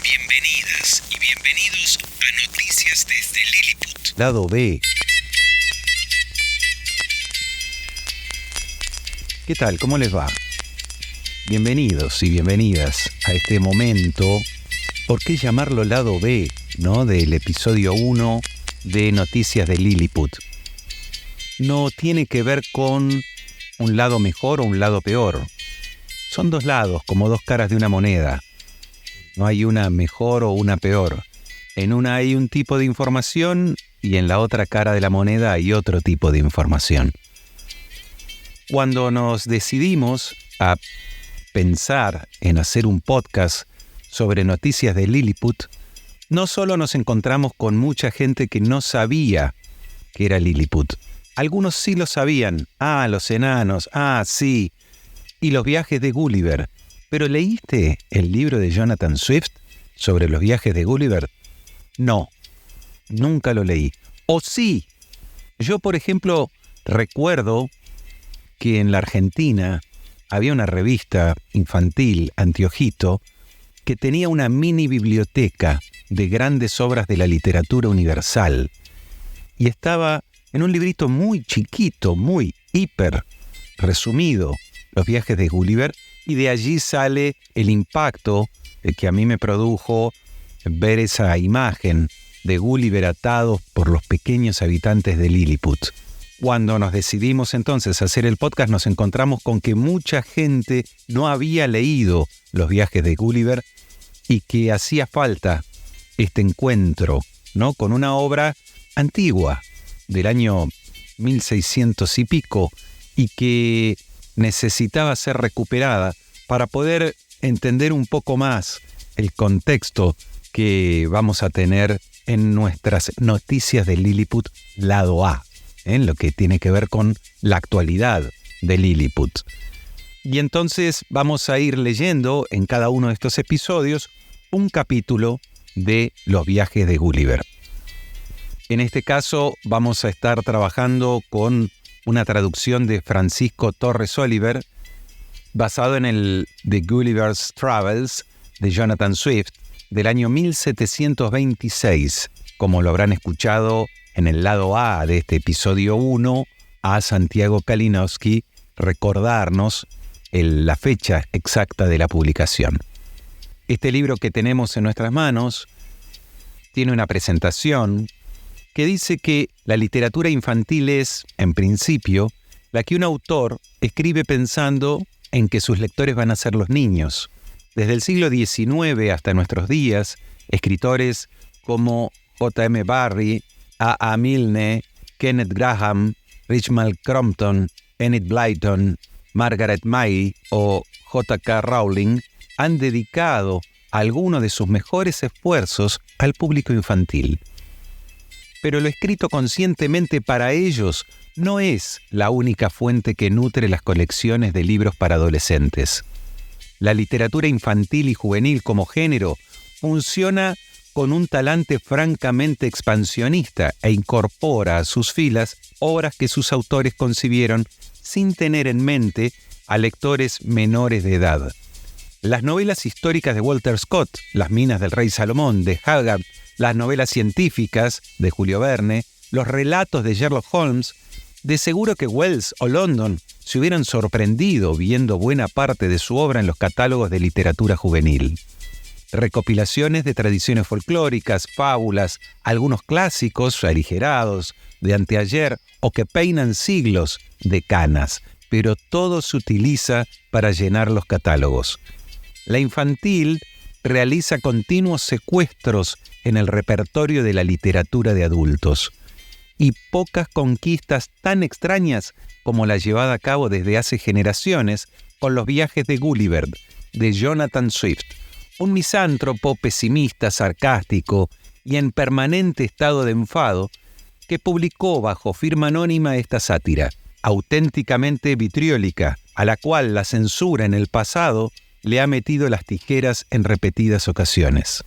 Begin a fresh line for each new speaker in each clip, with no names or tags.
Bienvenidas y bienvenidos a Noticias desde Lilliput.
Lado B. ¿Qué tal? ¿Cómo les va? Bienvenidos y bienvenidas a este momento. ¿Por qué llamarlo lado B, no? Del episodio 1 de Noticias de Lilliput. No tiene que ver con un lado mejor o un lado peor. Son dos lados, como dos caras de una moneda. No hay una mejor o una peor. En una hay un tipo de información y en la otra cara de la moneda hay otro tipo de información. Cuando nos decidimos a pensar en hacer un podcast sobre Noticias de Lilliput, no solo nos encontramos con mucha gente que no sabía que era Lilliput. Algunos sí lo sabían. Los enanos. Sí. Y los viajes de Gulliver. ¿Pero leíste el libro de Jonathan Swift sobre los viajes de Gulliver? No, nunca lo leí. O sí. Yo, por ejemplo, recuerdo que en la Argentina había una revista infantil, Antiojito, que tenía una mini biblioteca de grandes obras de la literatura universal. Y estaba en un librito muy chiquito, muy hiper resumido, los viajes de Gulliver, y de allí sale el impacto que a mí me produjo ver esa imagen de Gulliver atado por los pequeños habitantes de Lilliput. Cuando nos decidimos entonces a hacer el podcast, nos encontramos con que mucha gente no había leído los viajes de Gulliver y que hacía falta este encuentro, ¿no? Con una obra antigua del año 1600 y pico y que necesitaba ser recuperada para poder entender un poco más el contexto que vamos a tener en nuestras Noticias de Lilliput lado A, en lo que tiene que ver con la actualidad de Lilliput. Y entonces vamos a ir leyendo en cada uno de estos episodios un capítulo de los viajes de Gulliver. En este caso vamos a estar trabajando con una traducción de Francisco Torres Oliver, basado en el The Gulliver's Travels de Jonathan Swift, del año 1726, como lo habrán escuchado en el lado A de este episodio 1, a Santiago Kalinowski recordarnos la fecha exacta de la publicación. Este libro que tenemos en nuestras manos tiene una presentación que dice que la literatura infantil es, en principio, la que un autor escribe pensando en que sus lectores van a ser los niños. Desde el siglo XIX hasta nuestros días, escritores como J.M. Barrie, A.A. Milne, Kenneth Graham, Richmal Crompton, Enid Blyton, Margaret May o J.K. Rowling han dedicado algunos de sus mejores esfuerzos al público infantil. Pero lo escrito conscientemente para ellos no es la única fuente que nutre las colecciones de libros para adolescentes. La literatura infantil y juvenil como género funciona con un talante francamente expansionista e incorpora a sus filas obras que sus autores concibieron sin tener en mente a lectores menores de edad. Las novelas históricas de Walter Scott, Las minas del rey Salomón de Hogarth, las novelas científicas de Julio Verne, los relatos de Sherlock Holmes, de seguro que Wells o London se hubieran sorprendido viendo buena parte de su obra en los catálogos de literatura juvenil. Recopilaciones de tradiciones folclóricas, fábulas, algunos clásicos aligerados de anteayer o que peinan siglos de canas, pero todo se utiliza para llenar los catálogos. La infantil realiza continuos secuestros en el repertorio de la literatura de adultos y pocas conquistas tan extrañas como la llevada a cabo desde hace generaciones con los viajes de Gulliver, de Jonathan Swift, un misántropo pesimista, sarcástico y en permanente estado de enfado que publicó bajo firma anónima esta sátira, auténticamente vitriólica, a la cual la censura en el pasado le ha metido las tijeras en repetidas ocasiones.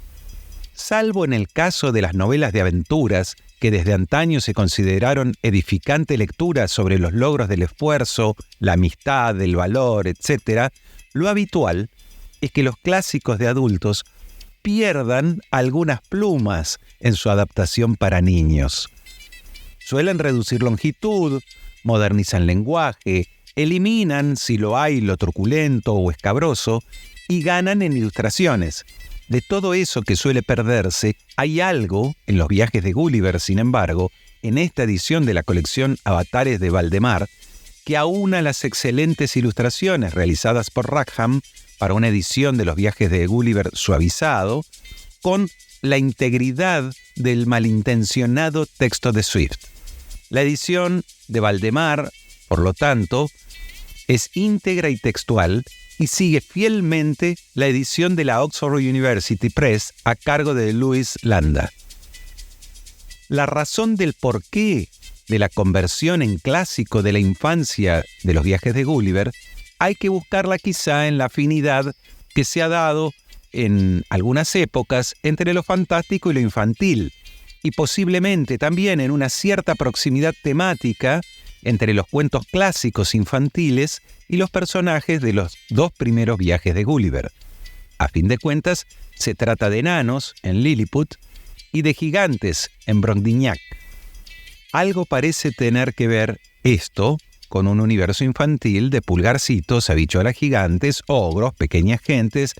Salvo en el caso de las novelas de aventuras, que desde antaño se consideraron edificante lectura sobre los logros del esfuerzo, la amistad, el valor, etc., lo habitual es que los clásicos de adultos pierdan algunas plumas en su adaptación para niños. Suelen reducir longitud, modernizan lenguaje, eliminan, si lo hay, lo truculento o escabroso, y ganan en ilustraciones. De todo eso que suele perderse, hay algo en los viajes de Gulliver, sin embargo, en esta edición de la colección Avatares de Valdemar, que aúna las excelentes ilustraciones realizadas por Rackham para una edición de los viajes de Gulliver suavizado, con la integridad del malintencionado texto de Swift. La edición de Valdemar, por lo tanto, es íntegra y textual y sigue fielmente la edición de la Oxford University Press a cargo de Louis Landa. La razón del porqué de la conversión en clásico de la infancia de los viajes de Gulliver hay que buscarla quizá en la afinidad que se ha dado en algunas épocas entre lo fantástico y lo infantil, y posiblemente también en una cierta proximidad temática entre los cuentos clásicos infantiles y los personajes de los dos primeros viajes de Gulliver. A fin de cuentas, se trata de enanos en Lilliput y de gigantes en Brobdingnac. Algo parece tener que ver esto con un universo infantil de pulgarcitos, habichuelas gigantes, ogros, pequeñas gentes.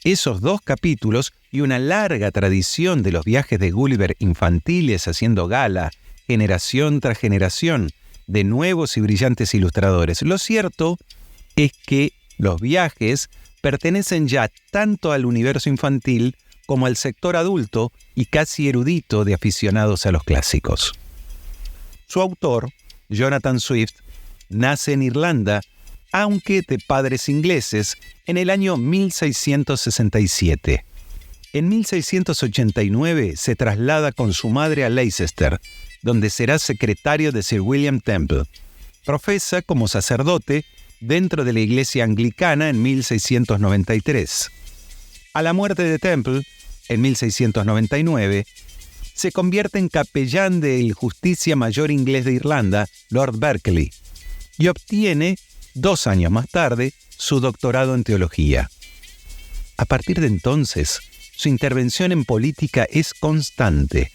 Esos dos capítulos y una larga tradición de los viajes de Gulliver infantiles haciendo gala, generación tras generación, de nuevos y brillantes ilustradores. Lo cierto es que los viajes pertenecen ya tanto al universo infantil como al sector adulto y casi erudito de aficionados a los clásicos. Su autor, Jonathan Swift, nace en Irlanda, aunque de padres ingleses, en el año 1667. En 1689 se traslada con su madre a Leicester, donde será secretario de Sir William Temple. Profesa como sacerdote dentro de la iglesia anglicana en 1693. A la muerte de Temple, en 1699, se convierte en capellán del Justicia Mayor inglés de Irlanda, Lord Berkeley, y obtiene, 2 años más tarde, su doctorado en teología. A partir de entonces, su intervención en política es constante.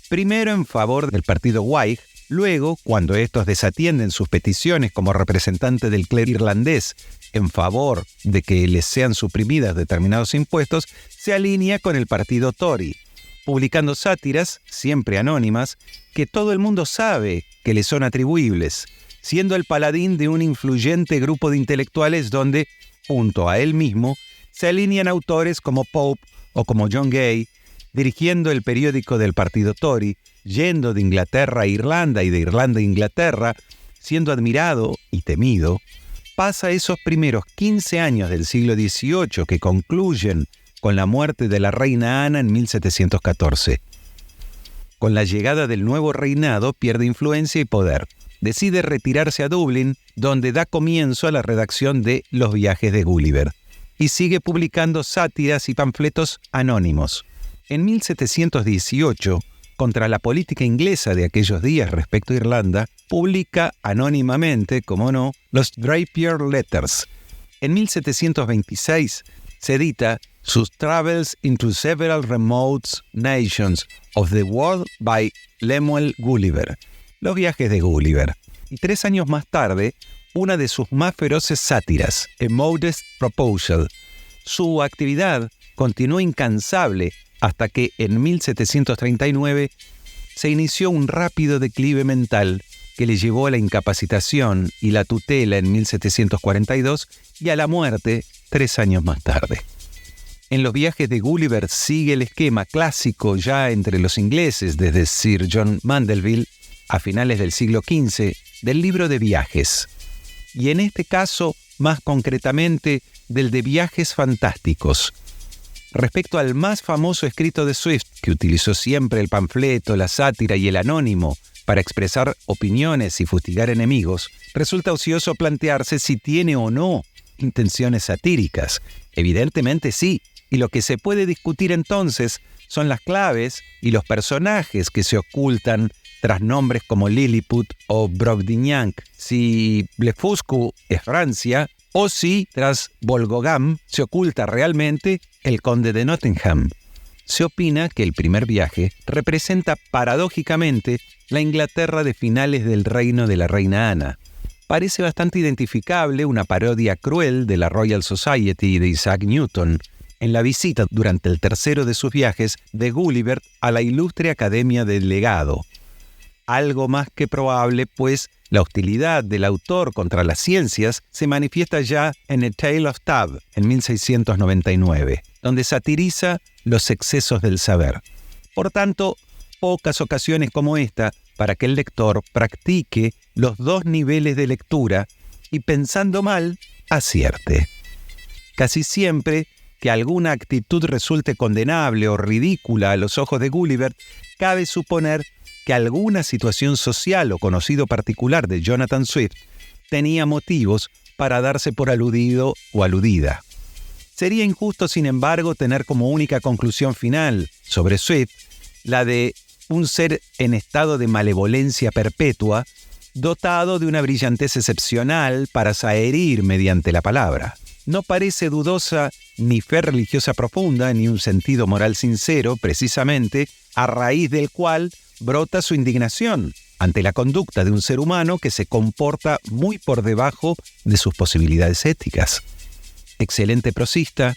Primero en favor del partido Whig, luego, cuando estos desatienden sus peticiones como representante del clero irlandés en favor de que les sean suprimidas determinados impuestos, se alinea con el partido Tory, publicando sátiras, siempre anónimas, que todo el mundo sabe que le son atribuibles, siendo el paladín de un influyente grupo de intelectuales donde, junto a él mismo, se alinean autores como Pope o como John Gay, dirigiendo el periódico del partido Tory, yendo de Inglaterra a Irlanda y de Irlanda a Inglaterra, siendo admirado y temido. Pasa esos primeros 15 años del siglo XVIII que concluyen con la muerte de la reina Ana en 1714. Con la llegada del nuevo reinado pierde influencia y poder. Decide retirarse a Dublín, donde da comienzo a la redacción de Los viajes de Gulliver, y sigue publicando sátiras y panfletos anónimos. En 1718, contra la política inglesa de aquellos días respecto a Irlanda, publica anónimamente, como no, los Drapier Letters. En 1726 se edita sus Travels into Several Remote Nations of the World by Lemuel Gulliver, Los viajes de Gulliver. Y 3 años más tarde, una de sus más feroces sátiras, A Modest Proposal. Su actividad continuó incansable hasta que en 1739 se inició un rápido declive mental que le llevó a la incapacitación y la tutela en 1742 y a la muerte 3 años más tarde. En Los viajes de Gulliver sigue el esquema clásico ya entre los ingleses desde Sir John Mandeville a finales del siglo XV del libro de viajes, y en este caso más concretamente del de viajes fantásticos. Respecto al más famoso escrito de Swift, que utilizó siempre el panfleto, la sátira y el anónimo para expresar opiniones y fustigar enemigos, resulta ocioso plantearse si tiene o no intenciones satíricas. Evidentemente sí, y lo que se puede discutir entonces son las claves y los personajes que se ocultan tras nombres como Lilliput o Brobdingnac. Si Blefuscu es Francia o si tras Volgogam se oculta realmente el conde de Nottingham. Se opina que el primer viaje representa paradójicamente la Inglaterra de finales del reino de la reina Ana. Parece bastante identificable una parodia cruel de la Royal Society de Isaac Newton en la visita durante el tercero de sus viajes de Gulliver a la ilustre Academia del Legado. Algo más que probable, pues la hostilidad del autor contra las ciencias se manifiesta ya en A Tale of Tab, en 1699, donde satiriza los excesos del saber. Por tanto, pocas ocasiones como esta para que el lector practique los dos niveles de lectura y, pensando mal, acierte. Casi siempre que alguna actitud resulte condenable o ridícula a los ojos de Gulliver, cabe suponer que alguna situación social o conocido particular de Jonathan Swift tenía motivos para darse por aludido o aludida. Sería injusto, sin embargo, tener como única conclusión final sobre Swift la de un ser en estado de malevolencia perpetua, dotado de una brillantez excepcional para saherir mediante la palabra. No parece dudosa ni fe religiosa profunda, ni un sentido moral sincero, precisamente, a raíz del cual brota su indignación ante la conducta de un ser humano que se comporta muy por debajo de sus posibilidades éticas. Excelente prosista,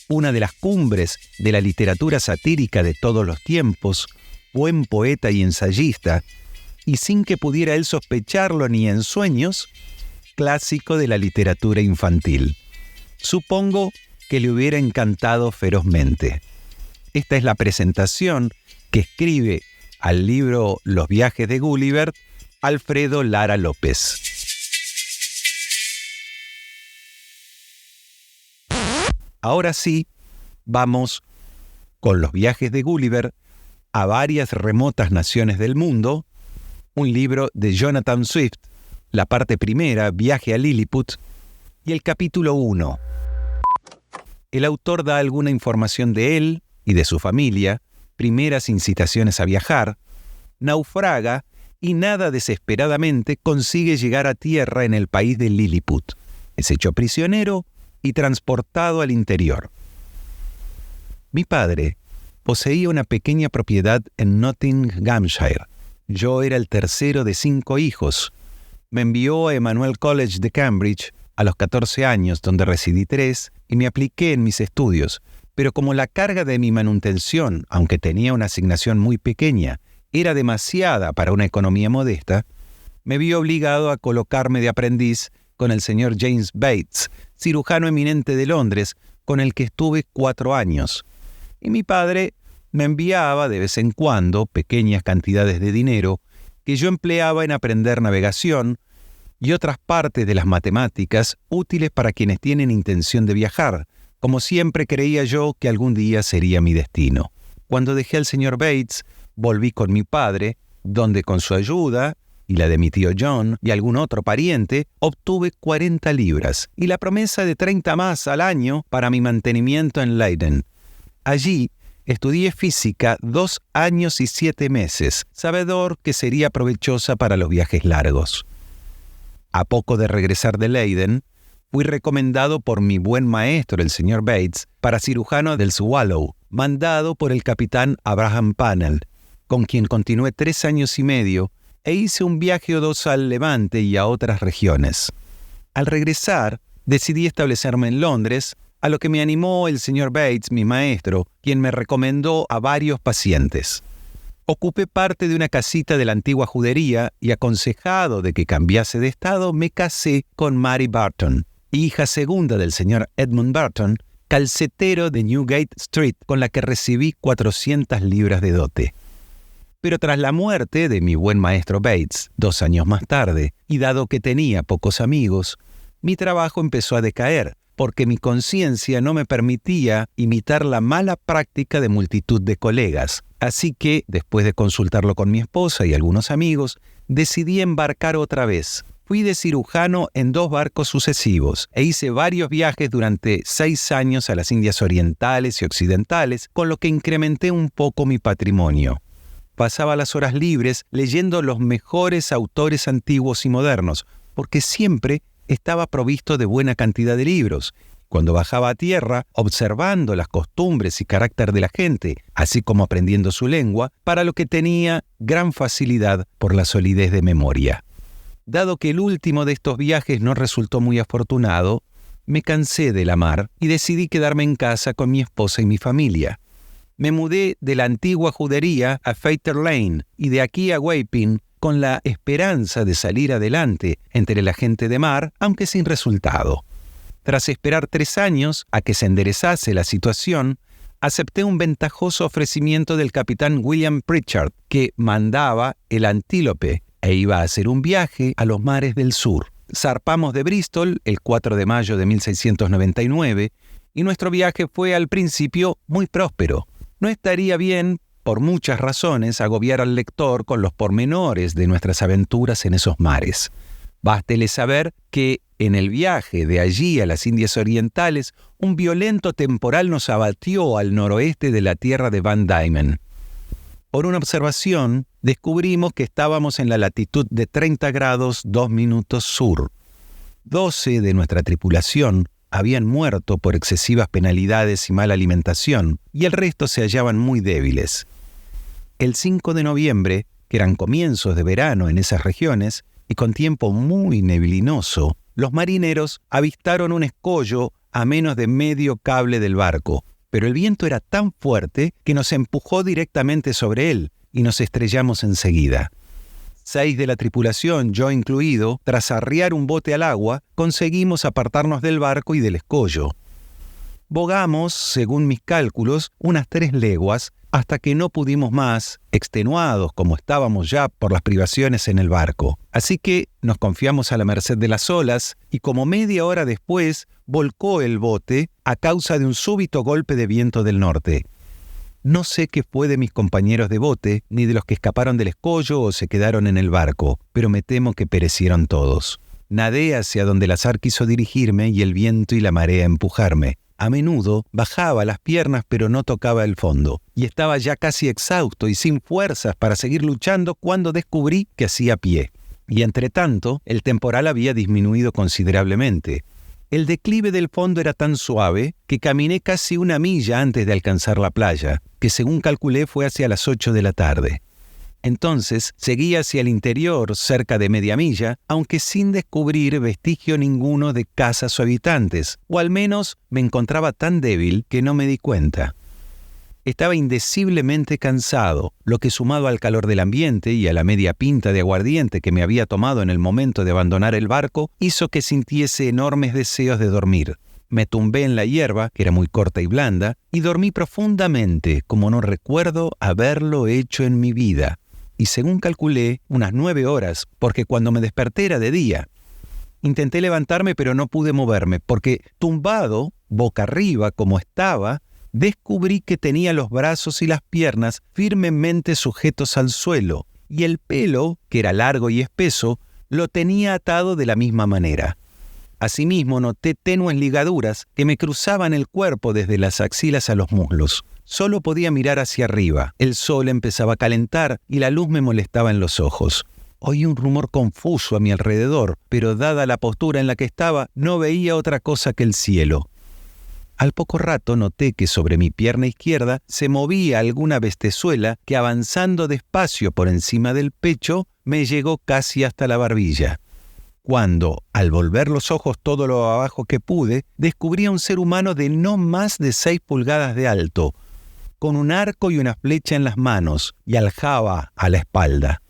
una de las cumbres de la literatura satírica de todos los tiempos, buen poeta y ensayista, y sin que pudiera él sospecharlo ni en sueños, clásico de la literatura infantil. Supongo que le hubiera encantado ferozmente. Esta es la presentación que escribe al libro Los viajes de Gulliver Alfredo Lara López. Ahora sí, vamos con Los viajes de Gulliver a varias remotas naciones del mundo, un libro de Jonathan Swift, la parte primera, Viaje a Lilliput, y el capítulo 1. El autor da alguna información de él y de su familia, primeras incitaciones a viajar, naufraga y nada desesperadamente consigue llegar a tierra en el país de Lilliput. Es hecho prisionero y transportado al interior. Mi padre poseía una pequeña propiedad en Nottinghamshire. Yo era el tercero de 5 hijos. Me envió a Emmanuel College de Cambridge a los 14 años, donde residí 3, y me apliqué en mis estudios. Pero como la carga de mi manutención, aunque tenía una asignación muy pequeña, era demasiada para una economía modesta, me vi obligado a colocarme de aprendiz con el señor James Bates, cirujano eminente de Londres, con el que estuve 4 años. Y mi padre me enviaba de vez en cuando pequeñas cantidades de dinero que yo empleaba en aprender navegación y otras partes de las matemáticas útiles para quienes tienen intención de viajar, como siempre creía yo que algún día sería mi destino. Cuando dejé al señor Bates, volví con mi padre, donde con su ayuda y la de mi tío John y algún otro pariente, obtuve 40 libras y la promesa de 30 más al año para mi mantenimiento en Leiden. Allí estudié física 2 años y 7 meses, sabedor que sería provechosa para los viajes largos. A poco de regresar de Leiden, fui recomendado por mi buen maestro, el señor Bates, para cirujano del Swallow, mandado por el capitán Abraham Pannell, con quien continué 3 años y medio e hice un viaje o 2 al Levante y a otras regiones. Al regresar, decidí establecerme en Londres, a lo que me animó el señor Bates, mi maestro, quien me recomendó a varios pacientes. Ocupé parte de una casita de la antigua judería y, aconsejado de que cambiase de estado, me casé con Mary Barton, hija segunda del señor Edmund Barton, calcetero de Newgate Street, con la que recibí 400 libras de dote. Pero tras la muerte de mi buen maestro Bates, 2 años más tarde, y dado que tenía pocos amigos, mi trabajo empezó a decaer, porque mi conciencia no me permitía imitar la mala práctica de multitud de colegas. Así que, después de consultarlo con mi esposa y algunos amigos, decidí embarcar otra vez. Fui de cirujano en 2 barcos sucesivos e hice varios viajes durante 6 años a las Indias Orientales y Occidentales, con lo que incrementé un poco mi patrimonio. Pasaba las horas libres leyendo los mejores autores antiguos y modernos, porque siempre estaba provisto de buena cantidad de libros. Cuando bajaba a tierra, observando las costumbres y carácter de la gente, así como aprendiendo su lengua, para lo que tenía gran facilidad por la solidez de memoria. Dado que el último de estos viajes no resultó muy afortunado, me cansé de la mar y decidí quedarme en casa con mi esposa y mi familia. Me mudé de la antigua judería a Fetter Lane y de aquí a Wapping con la esperanza de salir adelante entre la gente de mar, aunque sin resultado. Tras esperar 3 años a que se enderezase la situación, acepté un ventajoso ofrecimiento del capitán William Pritchard, que mandaba el Antílope e iba a hacer un viaje a los mares del sur. Zarpamos de Bristol el 4 de mayo de 1699 y nuestro viaje fue al principio muy próspero. No estaría bien, por muchas razones, agobiar al lector con los pormenores de nuestras aventuras en esos mares. Bástele saber que en el viaje de allí a las Indias Orientales, un violento temporal nos abatió al noroeste de la tierra de Van Diemen. Por una observación, descubrimos que estábamos en la latitud de 30 grados 2 minutos sur. 12 de nuestra tripulación habían muerto por excesivas penalidades y mala alimentación, y el resto se hallaban muy débiles. El 5 de noviembre, que eran comienzos de verano en esas regiones, y con tiempo muy neblinoso, los marineros avistaron un escollo a menos de medio cable del barco, pero el viento era tan fuerte que nos empujó directamente sobre él y nos estrellamos enseguida. 6 de la tripulación, yo incluido, tras arriar un bote al agua, conseguimos apartarnos del barco y del escollo. Bogamos, según mis cálculos, unas 3 leguas, hasta que no pudimos más, extenuados como estábamos ya por las privaciones en el barco. Así que nos confiamos a la merced de las olas y como media hora después volcó el bote a causa de un súbito golpe de viento del norte. No sé qué fue de mis compañeros de bote, ni de los que escaparon del escollo o se quedaron en el barco, pero me temo que perecieron todos. Nadé hacia donde el azar quiso dirigirme y el viento y la marea empujarme. A menudo bajaba las piernas pero no tocaba el fondo, y estaba ya casi exhausto y sin fuerzas para seguir luchando cuando descubrí que hacía pie. Y entretanto, el temporal había disminuido considerablemente. El declive del fondo era tan suave que caminé casi 1 milla antes de alcanzar la playa, que según calculé fue hacia las 8 de la tarde. Entonces seguí hacia el interior cerca de media milla, aunque sin descubrir vestigio ninguno de casas o habitantes, o al menos me encontraba tan débil que no me di cuenta. Estaba indeciblemente cansado, lo que sumado al calor del ambiente y a la media pinta de aguardiente que me había tomado en el momento de abandonar el barco, hizo que sintiese enormes deseos de dormir. Me tumbé en la hierba, que era muy corta y blanda, y dormí profundamente, como no recuerdo haberlo hecho en mi vida. Y según calculé, unas 9 horas, porque cuando me desperté era de día. Intenté levantarme, pero no pude moverme, porque tumbado, boca arriba como estaba, descubrí que tenía los brazos y las piernas firmemente sujetos al suelo, y el pelo, que era largo y espeso, lo tenía atado de la misma manera. Asimismo, noté tenues ligaduras que me cruzaban el cuerpo desde las axilas a los muslos. Solo podía mirar hacia arriba. El sol empezaba a calentar y la luz me molestaba en los ojos. Oí un rumor confuso a mi alrededor, pero dada la postura en la que estaba, no veía otra cosa que el cielo. Al poco rato noté que sobre mi pierna izquierda se movía alguna bestezuela que, avanzando despacio por encima del pecho, me llegó casi hasta la barbilla. Cuando, al volver los ojos todo lo abajo que pude, descubrí a un ser humano de no más de 6 pulgadas de alto, con un arco y una flecha en las manos y aljaba a la espalda.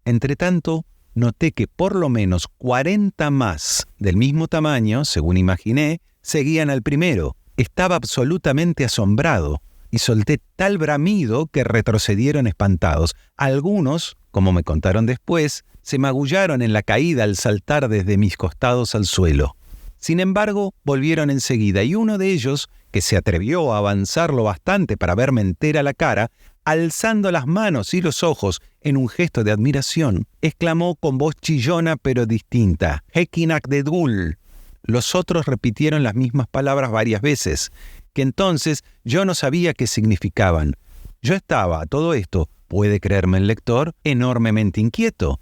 Entretanto, noté que por lo menos 40 más del mismo tamaño, según imaginé, seguían al primero. Estaba absolutamente asombrado y solté tal bramido que retrocedieron espantados. Algunos, como me contaron después, se magullaron en la caída al saltar desde mis costados al suelo. Sin embargo, volvieron enseguida y uno de ellos, que se atrevió a avanzar lo bastante para verme entera la cara, alzando las manos y los ojos en un gesto de admiración, exclamó con voz chillona pero distinta: «Hekinak de Dul». Los otros repitieron las mismas palabras varias veces, que entonces yo no sabía qué significaban. Yo estaba, a todo esto, puede creerme el lector, enormemente inquieto.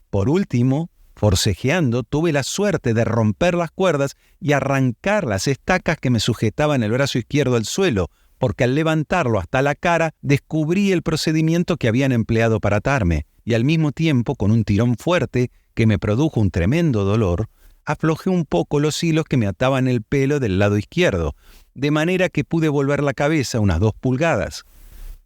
Por último, Forcejeando, tuve la suerte de romper las cuerdas y arrancar las estacas que me sujetaban el brazo izquierdo al suelo, porque al levantarlo hasta la cara descubrí el procedimiento que habían empleado para atarme, y al mismo tiempo, con un tirón fuerte que me produjo un tremendo dolor, aflojé un poco los hilos que me ataban el pelo del lado izquierdo, de manera que pude volver la cabeza unas 2 pulgadas.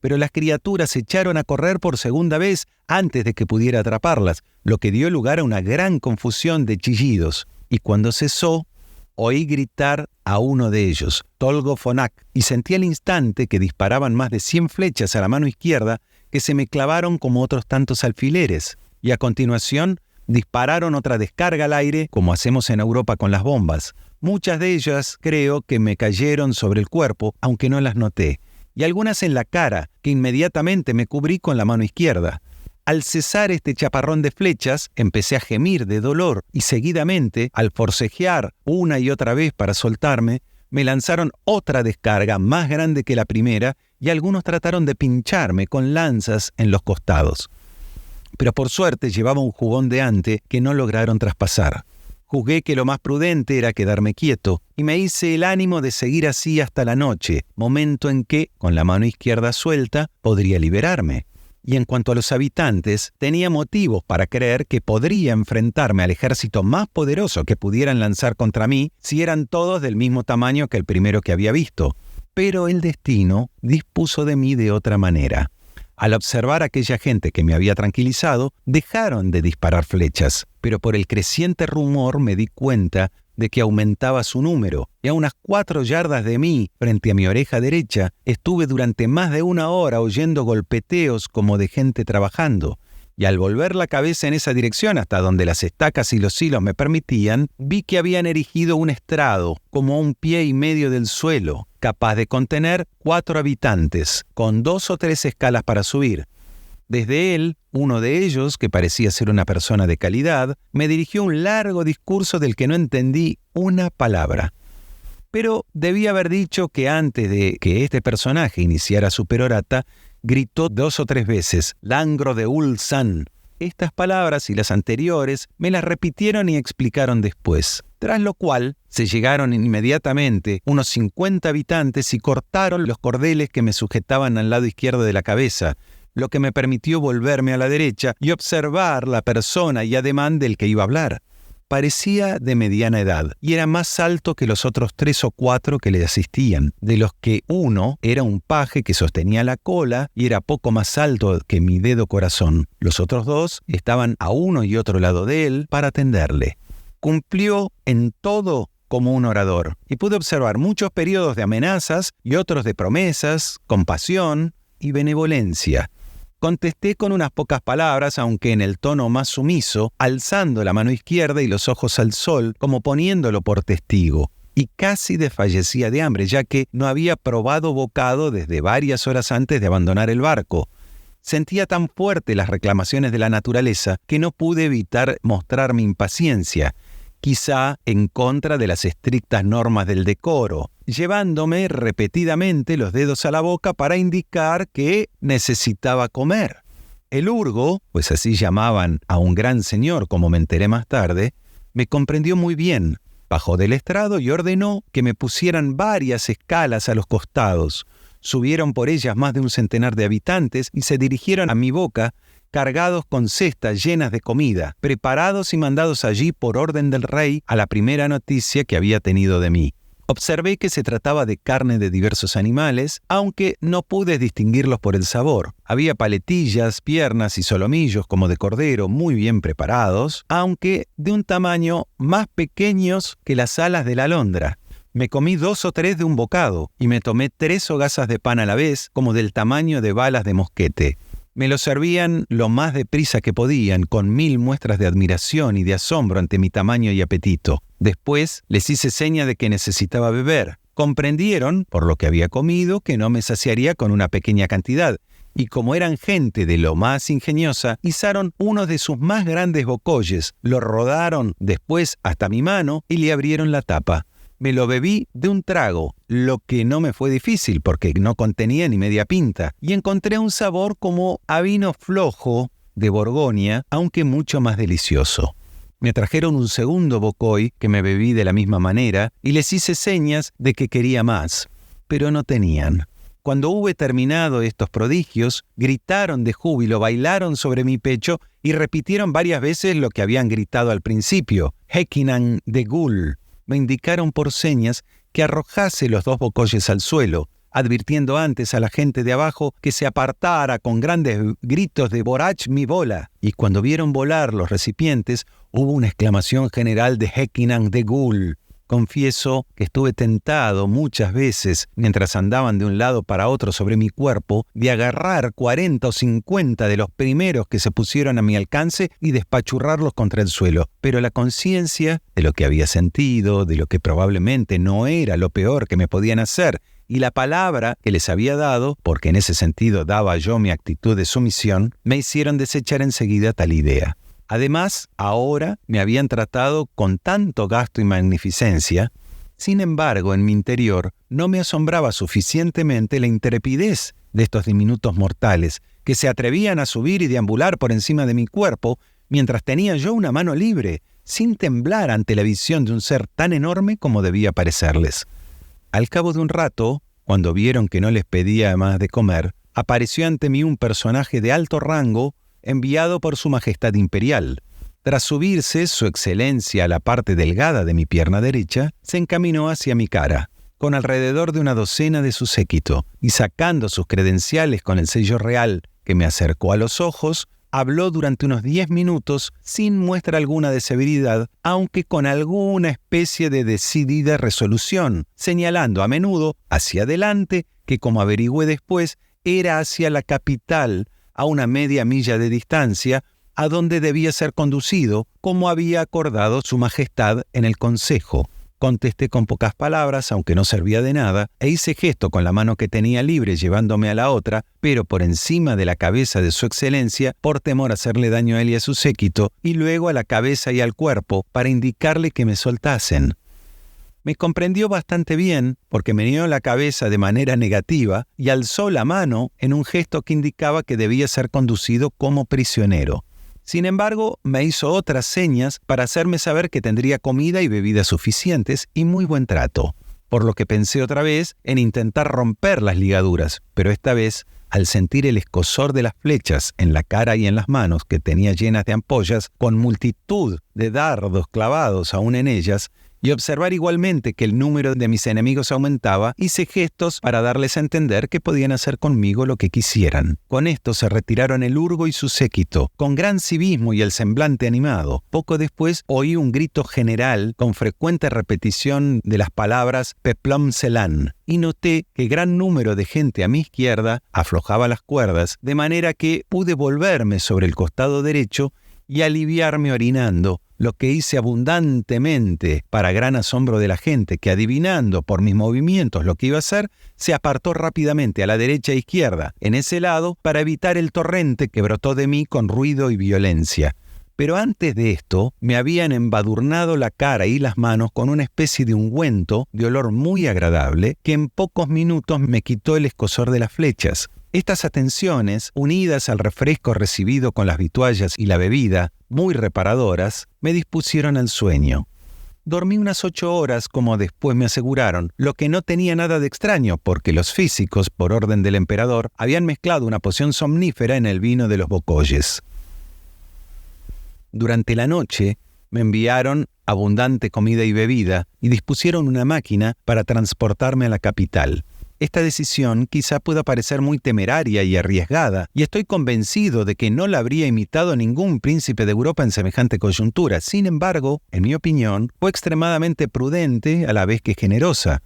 Pero las criaturas se echaron a correr por segunda vez antes de que pudiera atraparlas, lo que dio lugar a una gran confusión de chillidos, y cuando cesó, oí gritar a uno de ellos, Tolgo Fonak, y sentí al instante que disparaban más de 100 flechas a la mano izquierda que se me clavaron como otros tantos alfileres, y a continuación dispararon otra descarga al aire como hacemos en Europa con las bombas. Muchas de ellas creo que me cayeron sobre el cuerpo, aunque no las noté, y algunas en la cara, que inmediatamente me cubrí con la mano izquierda. Al cesar este chaparrón de flechas, empecé a gemir de dolor y seguidamente, al forcejear una y otra vez para soltarme, me lanzaron otra descarga más grande que la primera y algunos trataron de pincharme con lanzas en los costados. Pero por suerte llevaba un jubón de ante que no lograron traspasar. Juzgué que lo más prudente era quedarme quieto y me hice el ánimo de seguir así hasta la noche, momento en que, con la mano izquierda suelta, podría liberarme. Y en cuanto a los habitantes, tenía motivos para creer que podría enfrentarme al ejército más poderoso que pudieran lanzar contra mí si eran todos del mismo tamaño que el primero que había visto. Pero el destino dispuso de mí de otra manera. Al observar a aquella gente que me había tranquilizado, dejaron de disparar flechas, pero por el creciente rumor me di cuenta de que aumentaba su número, y a unas 4 yardas de mí, frente a mi oreja derecha, estuve durante más de 1 hora oyendo golpeteos como de gente trabajando, y al volver la cabeza en esa dirección hasta donde las estacas y los hilos me permitían, vi que habían erigido un estrado, como a 1,5 pies del suelo, capaz de contener 4 habitantes, con 2 o 3 escalas para subir. Desde él, uno de ellos, que parecía ser una persona de calidad, me dirigió un largo discurso del que no entendí una palabra. Pero debía haber dicho que antes de que este personaje iniciara su perorata, gritó 2 o 3 veces, «Langro de Ulsan». Estas palabras y las anteriores me las repitieron y explicaron después. Tras lo cual, se llegaron inmediatamente unos 50 habitantes y cortaron los cordeles que me sujetaban al lado izquierdo de la cabeza, lo que me permitió volverme a la derecha y observar la persona y ademán del que iba a hablar. Parecía de mediana edad y era más alto que los otros 3 o 4 que le asistían, de los que uno era un paje que sostenía la cola y era poco más alto que mi dedo corazón. Los otros 2 estaban a uno y otro lado de él para atenderle. Cumplió en todo como un orador y pude observar muchos periodos de amenazas y otros de promesas, compasión y benevolencia. Contesté con unas pocas palabras, aunque en el tono más sumiso, alzando la mano izquierda y los ojos al sol, como poniéndolo por testigo, y casi desfallecía de hambre, ya que no había probado bocado desde varias horas antes de abandonar el barco. Sentía tan fuerte las reclamaciones de la naturaleza que no pude evitar mostrar mi impaciencia, quizá en contra de las estrictas normas del decoro, llevándome repetidamente los dedos a la boca para indicar que necesitaba comer. El urgo, pues así llamaban a un gran señor como me enteré más tarde, me comprendió muy bien, bajó del estrado y ordenó que me pusieran varias escalas a los costados. Subieron por ellas más de 100 de habitantes y se dirigieron a mi boca, cargados con cestas llenas de comida, preparados y mandados allí por orden del rey a la primera noticia que había tenido de mí. Observé que se trataba de carne de diversos animales, aunque no pude distinguirlos por el sabor. Había paletillas, piernas y solomillos como de cordero muy bien preparados, aunque de un tamaño más pequeños que las alas de la alondra. Me comí 2 o 3 de un bocado y me tomé 3 hogazas de pan a la vez, como del tamaño de balas de mosquete. Me lo servían lo más deprisa que podían, con 1000 muestras de admiración y de asombro ante mi tamaño y apetito. Después les hice seña de que necesitaba beber. Comprendieron, por lo que había comido, que no me saciaría con una pequeña cantidad, y como eran gente de lo más ingeniosa, izaron uno de sus más grandes bocolles, lo rodaron después hasta mi mano y le abrieron la tapa. Me lo bebí de un trago, lo que no me fue difícil porque no contenía ni media pinta, y encontré un sabor como a vino flojo de Borgoña, aunque mucho más delicioso. Me trajeron un segundo bocoy que me bebí de la misma manera y les hice señas de que quería más, pero no tenían. Cuando hube terminado estos prodigios, gritaron de júbilo, bailaron sobre mi pecho y repitieron varias veces lo que habían gritado al principio, Hekinan de Gul. Me indicaron por señas que arrojase los 2 bocoyes al suelo, advirtiendo antes a la gente de abajo que se apartara con grandes gritos de Borach mi bola. Y cuando vieron volar los recipientes, hubo una exclamación general de Hekinan de Gul. Confieso que estuve tentado muchas veces, mientras andaban de un lado para otro sobre mi cuerpo, de agarrar 40 o 50 de los primeros que se pusieron a mi alcance y despachurrarlos contra el suelo. Pero la conciencia de lo que había sentido, de lo que probablemente no era lo peor que me podían hacer, y la palabra que les había dado, porque en ese sentido daba yo mi actitud de sumisión, me hicieron desechar enseguida tal idea. Además, ahora me habían tratado con tanto gasto y magnificencia. Sin embargo, en mi interior no me asombraba suficientemente la intrepidez de estos diminutos mortales que se atrevían a subir y deambular por encima de mi cuerpo mientras tenía yo una mano libre, sin temblar ante la visión de un ser tan enorme como debía parecerles. Al cabo de un rato, cuando vieron que no les pedía más de comer, apareció ante mí un personaje de alto rango enviado por su majestad imperial. Tras subirse su excelencia a la parte delgada de mi pierna derecha, se encaminó hacia mi cara, con alrededor de una docena de su séquito, y sacando sus credenciales con el sello real que me acercó a los ojos, habló durante unos 10 minutos sin muestra alguna de severidad, aunque con alguna especie de decidida resolución, señalando a menudo hacia adelante, que como averigüé después, era hacia la capital, a una media milla de distancia, a donde debía ser conducido, como había acordado su majestad en el consejo. Contesté con pocas palabras, aunque no servía de nada, e hice gesto con la mano que tenía libre llevándome a la otra, pero por encima de la cabeza de su excelencia, por temor a hacerle daño a él y a su séquito, y luego a la cabeza y al cuerpo, para indicarle que me soltasen. Me comprendió bastante bien porque meneó la cabeza de manera negativa y alzó la mano en un gesto que indicaba que debía ser conducido como prisionero. Sin embargo, me hizo otras señas para hacerme saber que tendría comida y bebidas suficientes y muy buen trato, por lo que pensé otra vez en intentar romper las ligaduras, pero esta vez, al sentir el escozor de las flechas en la cara y en las manos que tenía llenas de ampollas, con multitud de dardos clavados aún en ellas, y observar igualmente que el número de mis enemigos aumentaba, hice gestos para darles a entender que podían hacer conmigo lo que quisieran. Con esto se retiraron el urgo y su séquito, con gran civismo y el semblante animado. Poco después oí un grito general con frecuente repetición de las palabras Peplum Selan, y noté que gran número de gente a mi izquierda aflojaba las cuerdas, de manera que pude volverme sobre el costado derecho y aliviarme orinando, lo que hice abundantemente para gran asombro de la gente que, adivinando por mis movimientos lo que iba a hacer, se apartó rápidamente a la derecha e izquierda, en ese lado, para evitar el torrente que brotó de mí con ruido y violencia. Pero antes de esto, me habían embadurnado la cara y las manos con una especie de ungüento de olor muy agradable que en pocos minutos me quitó el escozor de las flechas. Estas atenciones, unidas al refresco recibido con las vituallas y la bebida, muy reparadoras, me dispusieron al sueño. Dormí unas 8 horas, como después me aseguraron, lo que no tenía nada de extraño, porque los físicos, por orden del emperador, habían mezclado una poción somnífera en el vino de los bocoyes. Durante la noche me enviaron abundante comida y bebida y dispusieron una máquina para transportarme a la capital. Esta decisión quizá pueda parecer muy temeraria y arriesgada, y estoy convencido de que no la habría imitado ningún príncipe de Europa en semejante coyuntura. Sin embargo, en mi opinión, fue extremadamente prudente a la vez que generosa,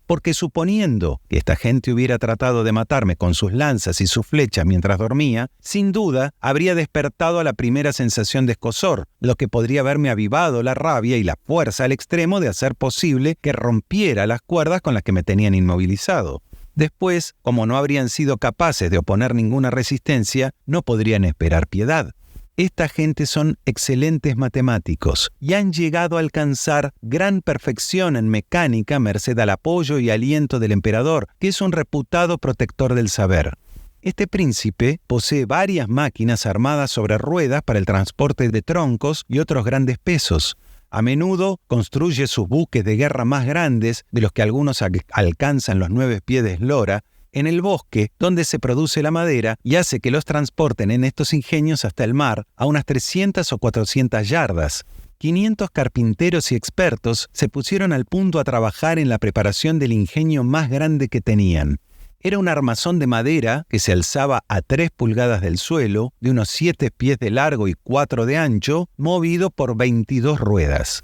porque suponiendo que esta gente hubiera tratado de matarme con sus lanzas y sus flechas mientras dormía, sin duda habría despertado a la primera sensación de escozor, lo que podría haberme avivado la rabia y la fuerza al extremo de hacer posible que rompiera las cuerdas con las que me tenían inmovilizado. Después, como no habrían sido capaces de oponer ninguna resistencia, no podrían esperar piedad. Esta gente son excelentes matemáticos y han llegado a alcanzar gran perfección en mecánica merced al apoyo y aliento del emperador, que es un reputado protector del saber. Este príncipe posee varias máquinas armadas sobre ruedas para el transporte de troncos y otros grandes pesos. A menudo construye sus buques de guerra más grandes, de los que algunos alcanzan los 9 pies de eslora, en el bosque donde se produce la madera y hace que los transporten en estos ingenios hasta el mar a unas 300 o 400 yardas. 500 carpinteros y expertos se pusieron al punto a trabajar en la preparación del ingenio más grande que tenían. Era un armazón de madera que se alzaba a 3 pulgadas del suelo, de unos 7 pies de largo y 4 de ancho, movido por 22 ruedas.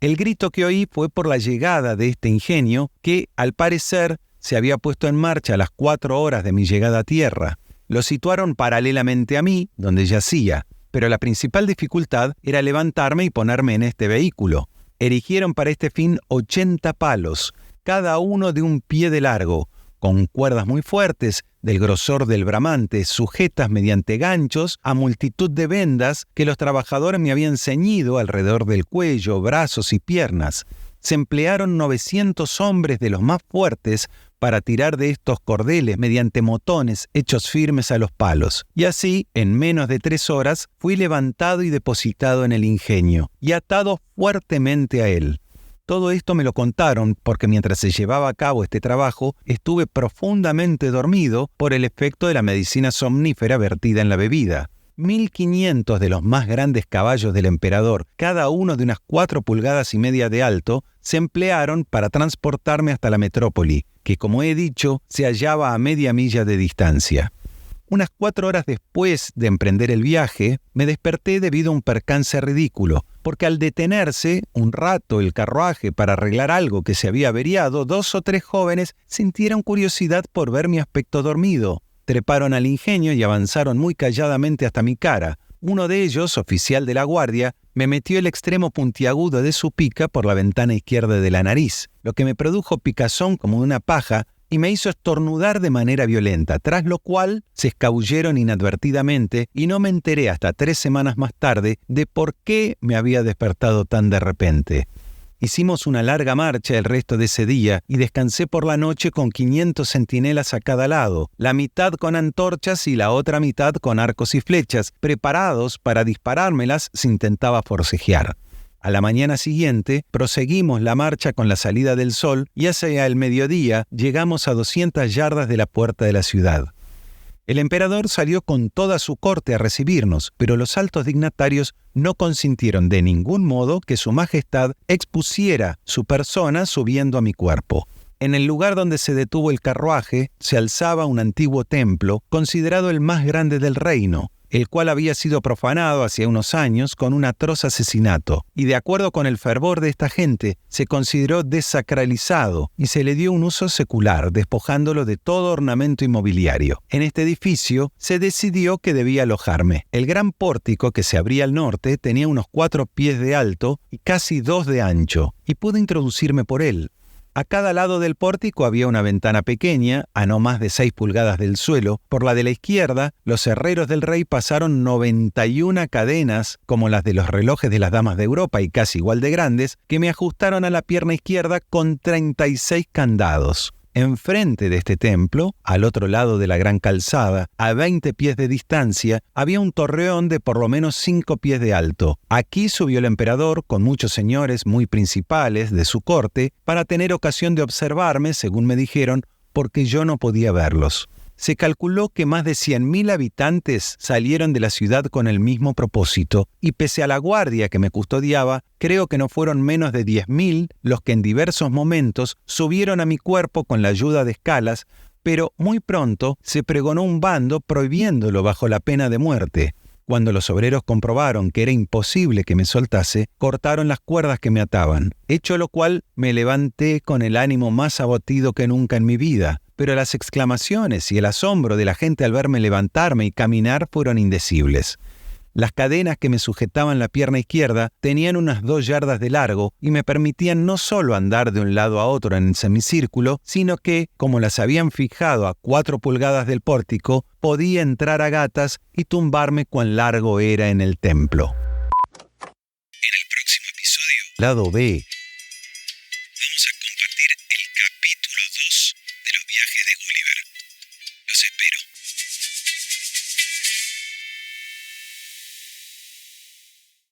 El grito que oí fue por la llegada de este ingenio que, al parecer, se había puesto en marcha a las 4 horas de mi llegada a tierra. Lo situaron paralelamente a mí, donde yacía, pero la principal dificultad era levantarme y ponerme en este vehículo. Erigieron para este fin 80 palos, cada uno de 1 pie de largo, con cuerdas muy fuertes, del grosor del bramante, sujetas mediante ganchos a multitud de vendas que los trabajadores me habían ceñido alrededor del cuello, brazos y piernas. Se emplearon 900 hombres de los más fuertes para tirar de estos cordeles mediante motones hechos firmes a los palos. Y así, en menos de 3 horas, fui levantado y depositado en el ingenio, y atado fuertemente a él. Todo esto me lo contaron porque mientras se llevaba a cabo este trabajo, estuve profundamente dormido por el efecto de la medicina somnífera vertida en la bebida. 1500 de los más grandes caballos del emperador, cada uno de unas 4,5 pulgadas de alto, se emplearon para transportarme hasta la metrópoli, que, como he dicho, se hallaba a media milla de distancia. Unas 4 horas después de emprender el viaje, me desperté debido a un percance ridículo, porque al detenerse un rato el carruaje para arreglar algo que se había averiado, 2 o 3 jóvenes sintieron curiosidad por ver mi aspecto dormido. Treparon al ingenio y avanzaron muy calladamente hasta mi cara. Uno de ellos, oficial de la guardia, me metió el extremo puntiagudo de su pica por la ventana izquierda de la nariz, lo que me produjo picazón como una paja y me hizo estornudar de manera violenta, tras lo cual se escabulleron inadvertidamente y no me enteré hasta 3 semanas más tarde de por qué me había despertado tan de repente. Hicimos una larga marcha el resto de ese día y descansé por la noche con 500 centinelas a cada lado, la mitad con antorchas y la otra mitad con arcos y flechas, preparados para disparármelas si intentaba forcejear. A la mañana siguiente, proseguimos la marcha con la salida del sol y hacia el mediodía llegamos a 200 yardas de la puerta de la ciudad. El emperador salió con toda su corte a recibirnos, pero los altos dignatarios no consintieron de ningún modo que su majestad expusiera su persona subiendo a mi cuerpo. En el lugar donde se detuvo el carruaje se alzaba un antiguo templo, considerado el más grande del reino, el cual había sido profanado hacía unos años con un atroz asesinato, y de acuerdo con el fervor de esta gente, se consideró desacralizado y se le dio un uso secular, despojándolo de todo ornamento inmobiliario. En este edificio se decidió que debía alojarme. El gran pórtico que se abría al norte tenía unos 4 pies de alto y casi 2 de ancho, y pude introducirme por él. A cada lado del pórtico había una ventana pequeña, a no más de 6 pulgadas del suelo. Por la de la izquierda, los herreros del rey pasaron 91 cadenas, como las de los relojes de las damas de Europa y casi igual de grandes, que me ajustaron a la pierna izquierda con 36 candados. Enfrente de este templo, al otro lado de la gran calzada, a 20 pies de distancia, había un torreón de por lo menos 5 pies de alto. Aquí subió el emperador con muchos señores muy principales de su corte para tener ocasión de observarme, según me dijeron, porque yo no podía verlos. Se calculó que más de 100.000 habitantes salieron de la ciudad con el mismo propósito, y pese a la guardia que me custodiaba, creo que no fueron menos de 10.000 los que en diversos momentos subieron a mi cuerpo con la ayuda de escalas, pero muy pronto se pregonó un bando prohibiéndolo bajo la pena de muerte. Cuando los obreros comprobaron que era imposible que me soltase, cortaron las cuerdas que me ataban, hecho lo cual me levanté con el ánimo más abatido que nunca en mi vida. Pero las exclamaciones y el asombro de la gente al verme levantarme y caminar fueron indecibles. Las cadenas que me sujetaban la pierna izquierda tenían unas 2 yardas de largo y me permitían no solo andar de un lado a otro en el semicírculo, sino que, como las habían fijado a 4 pulgadas del pórtico, podía entrar a gatas y tumbarme cuán largo era en el templo.
En el próximo episodio.
Lado B.